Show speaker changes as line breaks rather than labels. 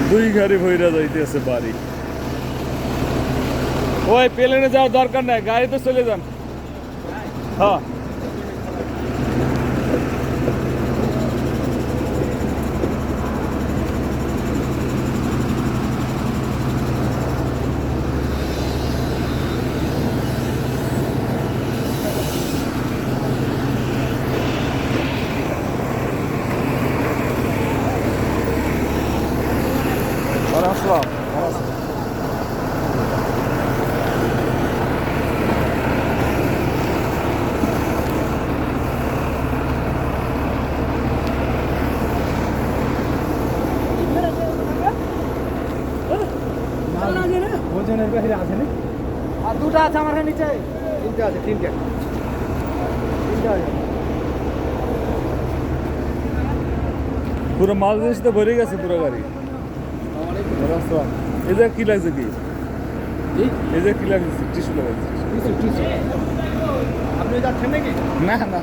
দুই গাড়ি ভইরা যাইতেছে বাড়ি। ওই প্লেনে যাওয়ার দরকার নাই, গাড়িতে চলে যান। হ্যাঁ আসসালাম।
ওজনের বাইরে আছে না? আর দুটো আছে আমার নিচে, তিনটে আছে, তিনটে আছে।
পুরো মাল জিনিস তো ভরে গেছে পুরো গাড়ি। আসসালাম। এই যে কি লাগছে কি? এই যে কি লাগছে? টিস্যু লাগাইছে।
আপনি যাচ্ছেন নাকি?
না না